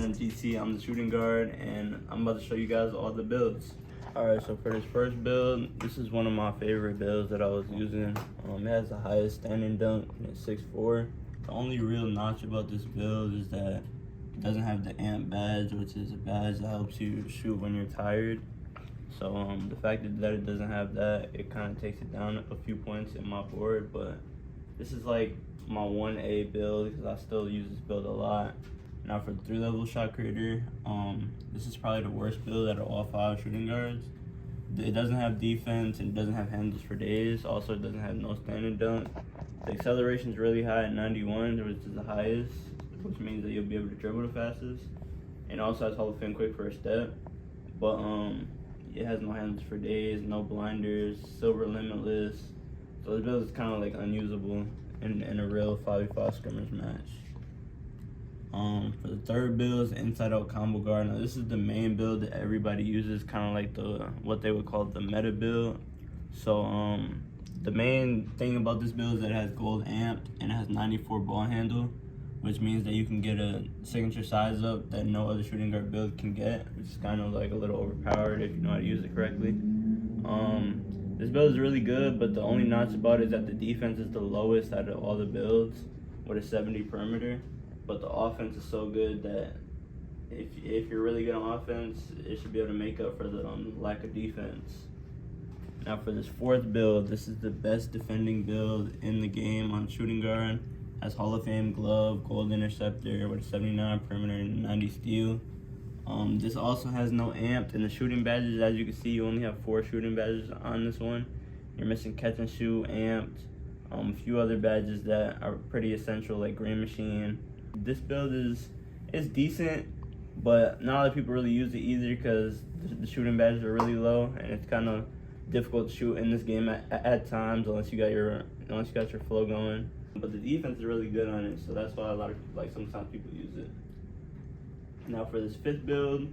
Venom GT. I'm the shooting guard, and I'm about to show you guys all the builds. Alright, so for this first build, this is one of my favorite builds that I was using. It has the highest standing dunk, and it's 6'4". The only real notch about this build is that it doesn't have the amp badge, which is a badge that helps you shoot when you're tired. So the fact that it doesn't have that, it kind of takes it down a few points in my board, but this is like my 1A build because I still use this build a lot. Now for the 3-level shot creator, this is probably the worst build out of all 5 shooting guards. It doesn't have defense and it doesn't have handles for days. Also, it doesn't have no standing dunk. The acceleration is really high at 91, which is the highest, which means that you'll be able to dribble the fastest. And also has Hall of Fame quick first step, but it has no handles for days, no blinders, silver limitless. So this build is kind of like unusable in a real 5v5 scrimmage match. For the third build is inside out combo guard. Now this is the main build that everybody uses, kind of like what they would call the meta build. So the main thing about this build is that it has gold amped and it has 94 ball handle, which means that you can get a signature size up that no other shooting guard build can get, which is kind of like a little overpowered if you know how to use it correctly. This build is really good, but the only notch about it is that the defense is the lowest out of all the builds with a 70 perimeter. But the offense is so good that if you're really good on offense, it should be able to make up for the lack of defense. Now for this fourth build, this is the best defending build in the game on shooting guard. Has Hall of Fame glove, gold interceptor with a 79 perimeter and 90 steal. This also has no amped, and the shooting badges, as you can see, you only have 4 shooting badges on this one. You're missing catch and shoot, amped, a few other badges that are pretty essential like green machine. This build is decent, but not a lot of people really use it either because the shooting badges are really low, and it's kind of difficult to shoot in this game at times unless you got your flow going. But the defense is really good on it, so that's why a lot of people, sometimes people use it. Now for this fifth build,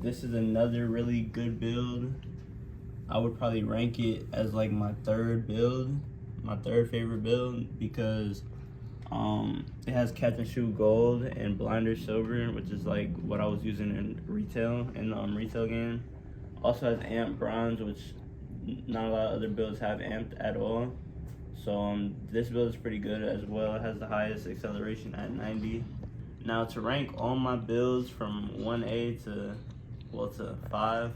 this is another really good build. I would probably rank it as like my third favorite build, because it has catch and shoot gold and blinder silver, which is like what I was using in the retail game. Also has amp bronze, which not a lot of other builds have amped at all. So this build is pretty good as well. It has the highest acceleration at 90. Now to rank all my builds from 1A to 5,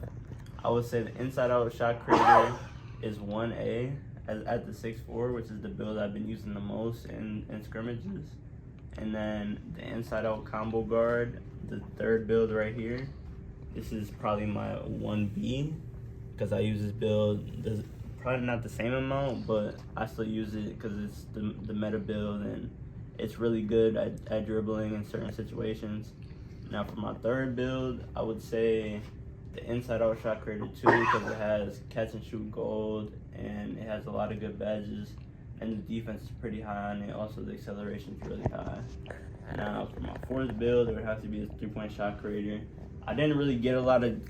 I would say the inside out shot creator is 1A at the 6'4", which is the build I've been using the most in scrimmages. And then the inside out combo guard, the third build right here, this is probably my 1B, because I use this build probably not the same amount, but I still use it because it's the meta build and it's really good at dribbling in certain situations. Now for my third build, I would say the inside out shot creator 2, because it has catch and shoot gold and it has a lot of good badges, and the defense is pretty high on it. Also the acceleration is really high. Now for my fourth build, it would have to be a 3-point shot creator. I didn't really get a lot of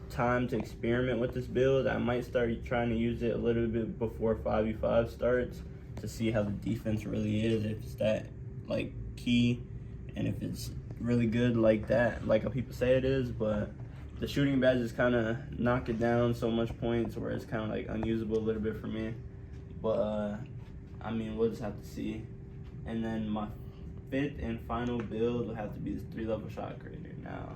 time to experiment with this build. I might start trying to use it a little bit before 5v5 starts to see how the defense really is, if it's that like key and if it's really good like that, like how people say it is. But the shooting badges kind of knock it down so much points where it's kind of like unusable a little bit for me. But I mean, we'll just have to see. And then my fifth and final build will have to be this 3-level shot creator. Now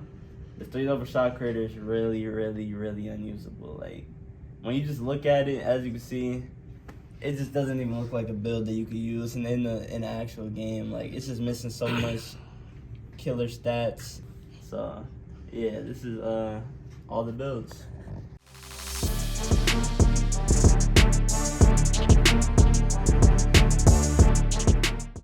the 3-level shot creator is really unusable. Like when you just look at it, as you can see, it just doesn't even look like a build that you could use in the actual game. Like it's just missing so much killer stats. So yeah, this is all the builds.